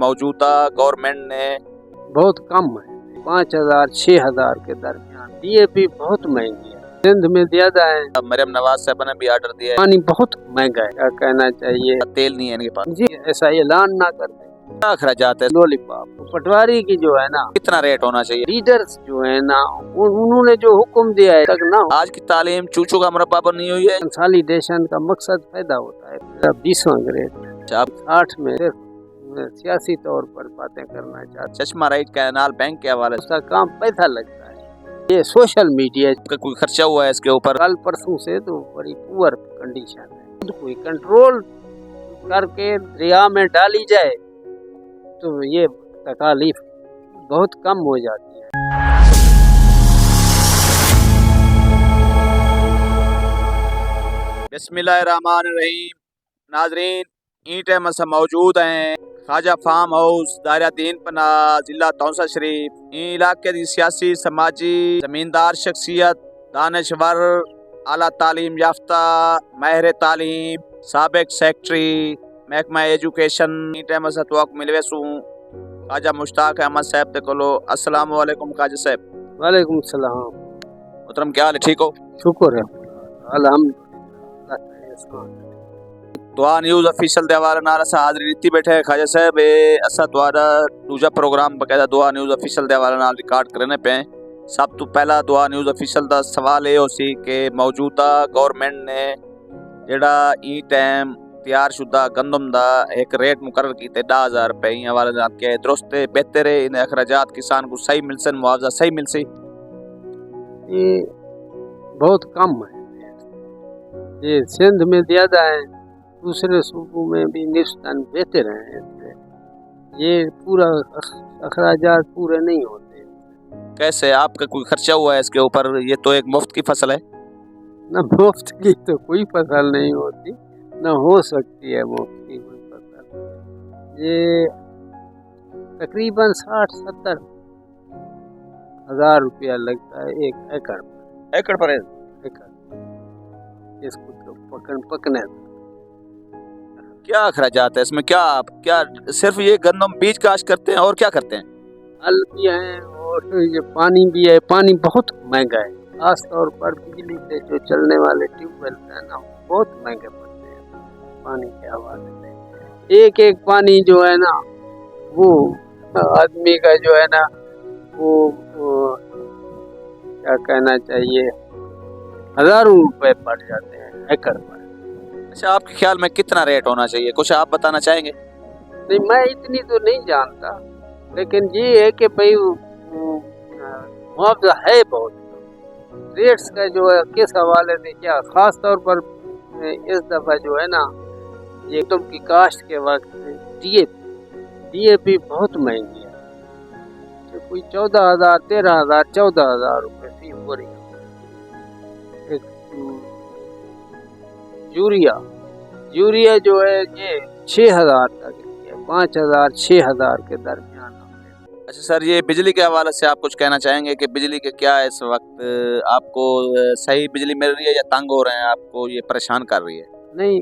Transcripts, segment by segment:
मौजूदा गवर्नमेंट ने बहुत कम है, 5,000-6,000 के दरमियान। DAP बहुत महंगी है, सिंध में ज्यादा है। मरियम नवाज साहब ने भी ऑर्डर दिया है। पानी बहुत महंगा है, क्या कहना चाहिए। तेल नहीं है इनके पास जी, ऐसा ऐलान ना करते। क्या अखराजात है। लॉलीपॉप पटवारी की जो है ना, कितना रेट होना चाहिए। लीडर्स जो है ना, उन्होंने जो हुक्म दिया है तक ना। आज की तालीम चूचू का मुरब्बा पर नहीं हुई है। कंसोलिडेशन का मकसद पैदा होता है। 20वां ग्रेड 60 में सियासी तौर पर बातें करना चाहते। चश्मा राइट कैनाल बैंक के हवाले उसका काम पैसा लगता है। ये सोशल मीडिया का कोई खर्चा हुआ है इसके ऊपर। कल परसों से तो बड़ी पुअर कंडीशन है। कोई कंट्रोल करके दरिया में डाली जाए तो ये तकालीफ बहुत कम हो जाती है। बिस्मिल्लाहिर्रहमानिर्रहीम। नाजरीन, ईंटें मसा मौजूद हैं ख्वाजा फार्म हाउस दायरा-तीन पना जिला तौसा शरीफ। इलाके की सियासी समाजी जमींदार शख्सियत, दानश्वर, आला तालीम याफ्ता, माहिर तालीम, साबिक सेक्रेटरी महकमा एजुकेशन ईंटें मसा तवक मिलवेसूं ख्वाजा मुश्ताक अहमद साहब ते कोलो। अस्सलाम वालेकुम ख्वाजा साहब। वालेकुम सलाम। मोहतरम क्या हाल है, ठीक हो? शुक्र है अल्हम्दुलिल्लाह। दुआ न्यूज़ ऑफिशियल दे हवाले नाल असां हाज़री ॾिती बैठे हैं ख्वाजा साहब। असां तुहाडा दूजा प्रोग्राम बकायदा दुआ न्यूज़ ऑफिशियल दे हवाले नाल रिकॉर्ड करने पे। सब तो पहला दुआ न्यूज़ ऑफिशियल दा सवाल ये होसी कि मौजूदा गवर्नमेंट ने जेड़ा ई टाइम तैयार शुदा गंदम दा एक रेट मुकर्रर कीते 10,000 रुपए इन हवाले नाल के दुरुस्त बेहतर है। इन अखराजात किसान को सही मिलसन, मुआवजा सही मिलसी। ये बहुत कम है। ये सिंध में ज्यादा है, दूसरे सूबों में भी निस्बतन बेहतर हैं। ये पूरा अखराजात पूरे नहीं होते। कैसे आपका कोई खर्चा हुआ है इसके ऊपर? ये तो एक मुफ्त की फसल है। न मुफ्त की तो कोई फसल नहीं होती, न हो सकती है मुफ्त की कोई फसल। ये तकरीबन 60-70 हजार रुपया लगता है एक एकड़ पर। एकड़ पर एकड़ इसको तो पकने। क्या अखराजात है इसमें? क्या सिर्फ ये गंदम बीज काश्त करते हैं और क्या करते हैं? हल भी है और ये पानी भी है। पानी बहुत महंगा है, खास तौर पर बिजली से जो चलने वाले ट्यूबवेल है ना, बहुत महंगे पड़ते हैं पानी के हवाले से। एक एक पानी जो है ना, वो आदमी का जो है ना, वो क्या कहना चाहिए, हजारों रुपए पड़ जाते हैं एकड़ पर। अच्छा, आपके ख्याल में कितना रेट होना चाहिए, कुछ आप बताना चाहेंगे? नहीं, मैं इतनी तो नहीं जानता, लेकिन ये है कि भाई मुआवजा है बहुत। रेट्स का जो है किस हवाले से क्या, खास तौर पर इस दफा जो है ना, ये तुम की काश्त के वक्त DAP बहुत महंगी है। तो कोई 14,000, 13,000, 14,000 रुपए फी बोरी। यूरिया जो है ये 6,000 तक है, 5,000-6,000 के दरमियान। अच्छा सर, ये बिजली के हवाले से आप कुछ कहना चाहेंगे कि बिजली के क्या इस वक्त आपको सही बिजली मिल रही है या तंग हो रहे हैं, आपको ये परेशान कर रही है? नहीं,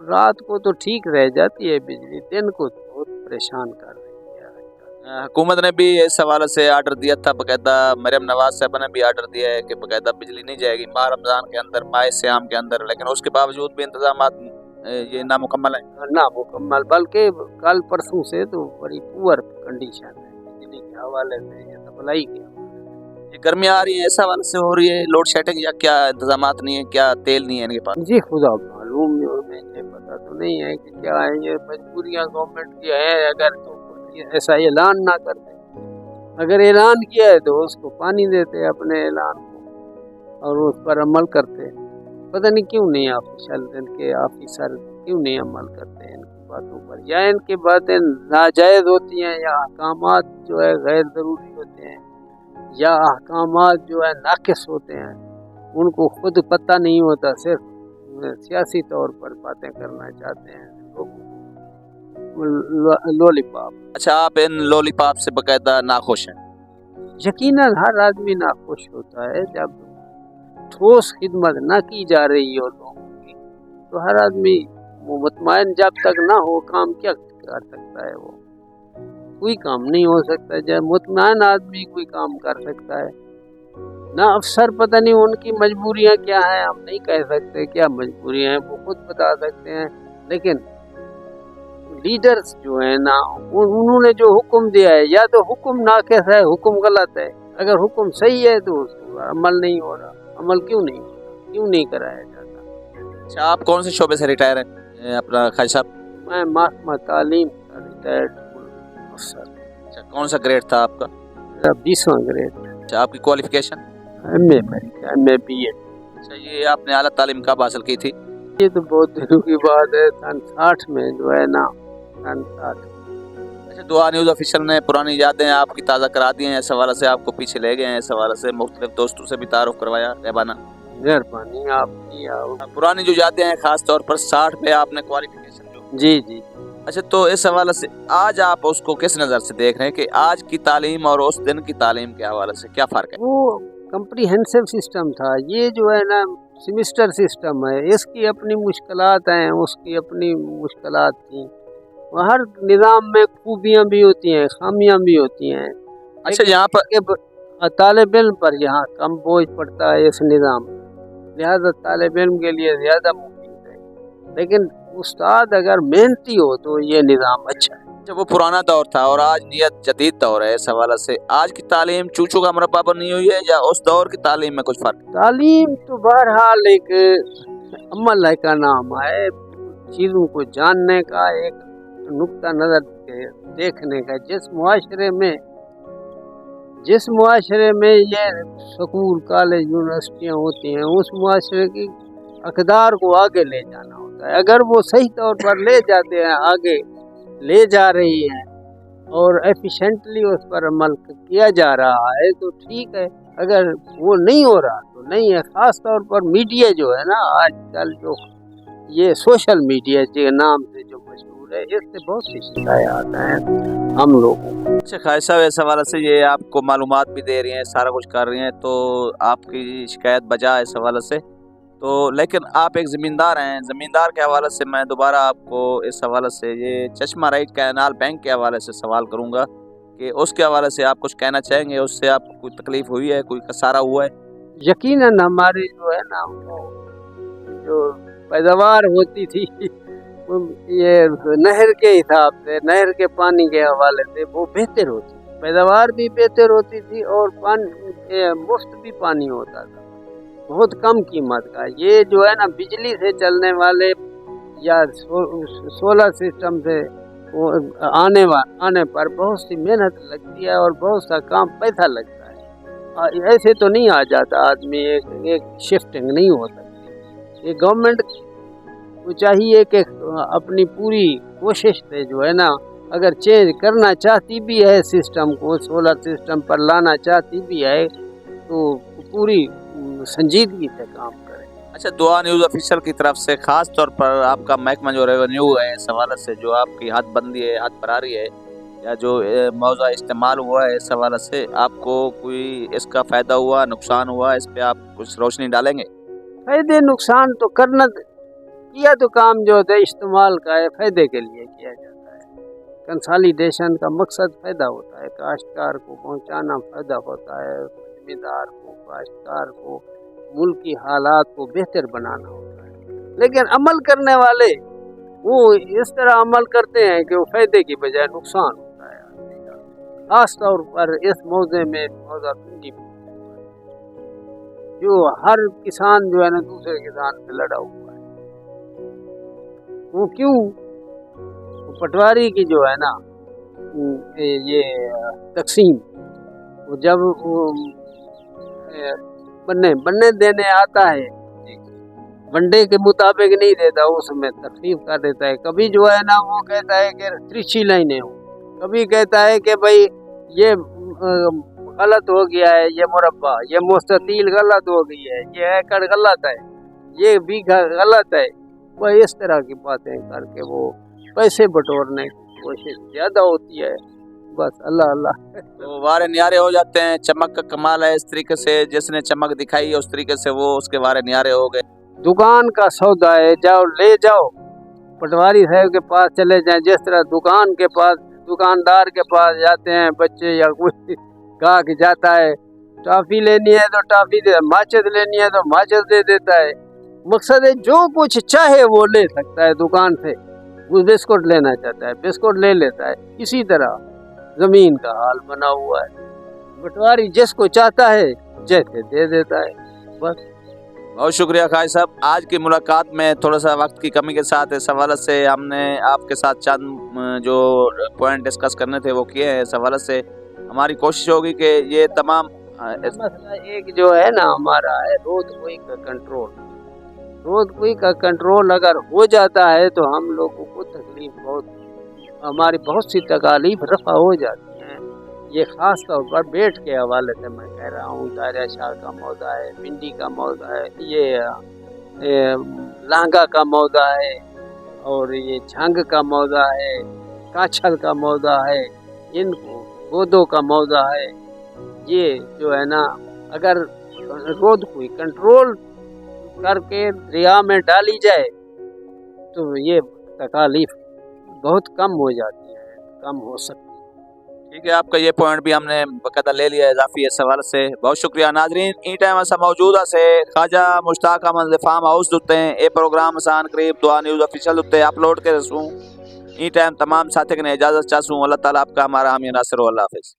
रात को तो ठीक रह जाती है बिजली, दिन को बहुत परेशान कर रही है। हुकूमत ने भी इस हवाले से ऑर्डर दिया था, बकायदा मरियम नवाज साहब ने भी ऑर्डर दिया है कि बकायदा बिजली नहीं जाएगी माह रमजान के अंदर, माह सियाम के अंदर, लेकिन उसके बावजूद भी इंतजाम ये नामुकम्मल है। नामुकम्मल, बल्कि कल परसों से तो बड़ी पुअर कंडीशन है बिजली के हवाले से, सप्लाई के। ये गर्मी आ रही है, इस हवाले से हो रही है लोड शेडिंग या क्या इंतजामात नहीं है, क्या तेल नहीं है इनके पास? जी खुदा मालूम, मुझे पता तो नहीं है कि क्या है। ये मजबूरियाँ गवर्नमेंट की है। अगर तो ऐसा ऐलान ना करते, अगर ऐलान किया है तो उसको पानी देते अपने ऐलान को और उस पर अमल करते। पता नहीं क्यों नहीं ऑफिशियल इनके ऑफिसर क्यों नहीं अमल करते इनकी बातों पर, या इनकी बातें नाजायज होती हैं, या अहकामात जो है गैर ज़रूरी होते हैं, या अहकामात जो है नाकिस होते हैं, उनको खुद पता नहीं होता, सिर्फ सियासी तौर पर बातें करना चाहते हैं। लॉलीपॉप। अच्छा, आप इन लॉलीपॉप से बकायदा नाखुश हैं? यकीनन हर आदमी नाखुश होता है जब ठोस खिदमत ना की जा रही हो लोगों की, तो हर आदमी मुतमईन जब तक ना हो काम क्या कर सकता है वो। कोई काम नहीं हो सकता। जब मुतमईन आदमी कोई काम कर सकता है ना। अफसर पता नहीं उनकी मजबूरियां क्या हैं, हम नहीं कह सकते क्या मजबूरियां हैं, वो खुद बता सकते हैं। लेकिन लीडर्स जो है ना, उन्होंने जो हुक्म दिया है, या तो हुक्म नाक़िस है, हुक्म गलत है। अगर हुक्म सही है तो उसको अमल नहीं हो रहा। अमल क्यों नहीं हो रहा, क्यों नहीं कराया जाता? अच्छा, आप कौन से शोबे से रिटायर हैं अपना खाजी साहब? मैं महकमा तालीम का रिटायर्ड अफसर। अच्छा, कौन सा ग्रेड था आपका? मेरा 20वां ग्रेड। अच्छा, आपकी क्वालिफिकेशन? MA BEd। अच्छा, ये आपने आला तालीम कब हासिल की थी? ये तो बहुत दिनों की बात है, सन 60 में जो है ना, सन 60। अच्छा, दुआ न्यूज़ ऑफिशियल ने पुरानी यादें आपकी ताज़ा करा दी हैं, इस हवाले से आपको पीछे ले गए हैं, इस हवाले से मुख्तलिफ दोस्तों से भी तारुफ करवाया रहबाना। मेहरबानी आपकी। पुरानी जो यादें हैं, खास तौर पर 60 पे आपने क्वालिफिकेशन जो। जी जी। अच्छा, तो इस हवाले से आज आप उसको किस नज़र से देख रहे हैं कि आज की तालीम और उस दिन की तालीम के हवाले से क्या फ़र्क है? वो कम्प्रीहेंसिव सिस्टम था, ये जो है ना सेमिस्टर सिस्टम है। इसकी अपनी मुश्किलात हैं, उसकी अपनी मुश्किलात थी। हर निज़ाम में खूबियाँ भी होती हैं, खामियाँ भी होती हैं। अच्छा, यहाँ पर तालिब इल्म पर यहाँ कम बोझ पड़ता है इस निज़ाम में, लिहाजा तालिब इल्म के लिए ज़्यादा मुफीद है। लेकिन उस्ताद अगर मेहनती हो तो ये निज़ाम अच्छा है। जब वो पुराना दौर था और आज नियत जदीद दौर है, इस हवाले से आज की तालीम चूचू का मुरब्बा बनी हुई है या उस दौर की तालीम में कुछ फ़र्क? तालीम तो बहरहाल एक अमल है का नाम है, चीज़ों को जानने का, एक नुक्ता नज़र देखने का। जिस मुआशरे में ये स्कूल कॉलेज यूनिवर्सिटियाँ होती हैं, उस मुआशरे की अक़दार को आगे ले जाना होता है। अगर वो सही तौर पर ले जाते हैं, आगे ले जा रही है और एफिशिएंटली उस पर अमल किया जा रहा है तो ठीक है, अगर वो नहीं हो रहा तो नहीं है। ख़ास तौर पर मीडिया जो है ना आजकल, जो ये सोशल मीडिया के नाम से जो मशहूर है, इससे बहुत सी शिकायत हैं हम लोगों को। अच्छा खालिद साहब, इस हवाले से ये आपको मालूमात भी दे रही हैं, सारा कुछ कर रही हैं, तो आपकी शिकायत बजा इस हवाले से। तो लेकिन आप एक ज़मींदार हैं, ज़मींदार के हवाले से मैं दोबारा आपको इस हवाले से ये चश्मा राइट कैनाल बैंक के हवाले से सवाल करूंगा कि उसके हवाले से आप कुछ कहना चाहेंगे? उससे आपको कोई तकलीफ हुई है, कोई खसारा हुआ है? यकीनन हमारी जो है ना, जो पैदावार होती थी ये नहर के हिसाब से, नहर के पानी के हवाले से वो बेहतर होती थी। पैदावार भी बेहतर होती थी और पानी मुफ्त भी पानी होता था, बहुत कम कीमत का। ये जो है ना बिजली से चलने वाले या सोलर सिस्टम से आने पर बहुत सी मेहनत लगती है और बहुत सा काम पैसा लगता है। ऐसे तो नहीं आ जाता आदमी, एक शिफ्टिंग नहीं हो सकती। ये गवर्नमेंट को चाहिए कि अपनी पूरी कोशिश से जो है ना, अगर चेंज करना चाहती भी है सिस्टम को, सोलर सिस्टम पर लाना चाहती भी है, तो पूरी संजीदगी से काम करें। अच्छा, दुआ न्यूज़ ऑफिशियल की तरफ से खास तौर पर आपका महकमा जो रेवेन्यू है, इस हवाले से जो आपकी हद बंदी है, हद बरारी है, या जो मौजा इस्तेमाल हुआ है, इस हवाले से आपको कोई इसका फ़ायदा हुआ, नुकसान हुआ, इस पर आप कुछ रोशनी डालेंगे? फ़ायदे नुकसान तो करना किया तो काम जो है इस्तेमाल का है, फ़ायदे के लिए किया जाता है। कंसोलिडेशन का मकसद फ़ायदा होता है, काश्तकार को पहुँचाना फ़ायदा होता है, ज़मींदार को, काश्तकार को, मुल्क की हालात को बेहतर बनाना होता है। लेकिन अमल करने वाले वो इस तरह अमल करते हैं कि वो फ़ायदे की बजाय नुकसान होता है। खास तौर पर इस मौजे में मौजा पिंडी जो हर किसान जो है ना दूसरे किसान से लड़ा हुआ है। वो क्यों? पटवारी की जो है ना ये तकसीम, वो जब बनने देने आता है, वनडे के मुताबिक नहीं देता, उसमें तकलीफ कर देता है। कभी जो है ना वो कहता है कि तिरछी लाइनें हो, कभी कहता है कि भाई ये गलत हो गया है, ये मुरब्बा, ये मुस्ततील गलत हो गई है, ये एकड़ गलत है, ये बीघा गलत है। वह इस तरह की बातें करके वो पैसे बटोरने की कोशिश ज़्यादा होती है। बस अल्लाह अल्लाह तो वारे न्यारे हो जाते हैं। चमक का कमाल है, इस तरीके से जिसने चमक दिखाई है उस तरीके से वो उसके वारे न्यारे हो गए। दुकान का सौदा है, जाओ ले जाओ, पटवारी साहब के पास चले जाएं। जिस तरह दुकान के पास दुकानदार के पास जाते हैं बच्चे या कोई गाहक जाता है, टॉफी लेनी है तो टॉफी दे, माचिस लेनी है तो माचिस दे देता है। मकसद है जो कुछ चाहे वो ले सकता है दुकान से। वो बिस्कुट लेना चाहता है बिस्कुट ले लेता है। इसी तरह जमीन का हाल बना हुआ है, पटवारी जिसको चाहता है जैसे दे देता है बस। बहुत शुक्रिया खाई साहब। आज की मुलाकात में थोड़ा सा वक्त की कमी के साथ इस हवाले से हमने आपके साथ चंद जो पॉइंट डिस्कस करने थे वो किए हैं। इस हवाले से हमारी कोशिश होगी कि ये तमाम मसला एक जो है ना हमारा है रोदपुई का कंट्रोल। रोदपुई का कंट्रोल अगर हो जाता है तो हम लोगों को तकलीफ हमारी बहुत सी तकालीफ रफा हो जाती हैं। ये ख़ास तौर पर बेट के हवाले से मैं कह रहा हूँ। दायरा शाह का मौदा है, भिंडी का मौदा है, ये लांगा का मौदा है, और ये झंग का मौदा है, काछल का मौदा है, इनको गोदो का मौदा है। ये जो है ना अगर रोद कोई कंट्रोल करके दरिया में डाली जाए तो ये तकालीफ बहुत कम हो जाती है, कम हो सकती है। ठीक है, आपका ये पॉइंट भी हमने बकायदा ले लिया इजाफी इस सवाल से। बहुत शुक्रिया नाजरीन। ई टाइम असा मौजूदा से ख्वाजा मुश्ताक अहमद फार्म हाउस उत्ते ये प्रोग्राम असान करीब दुआ न्यूज़ ऑफिशियल उत्ते अपलोड करे सूँ। ई टाइम तमाम साथी ने इजाज़त चाहूँ। अल्लाह ताला आपका हमारा हामी नासिर। अल्लाह हाफिज़।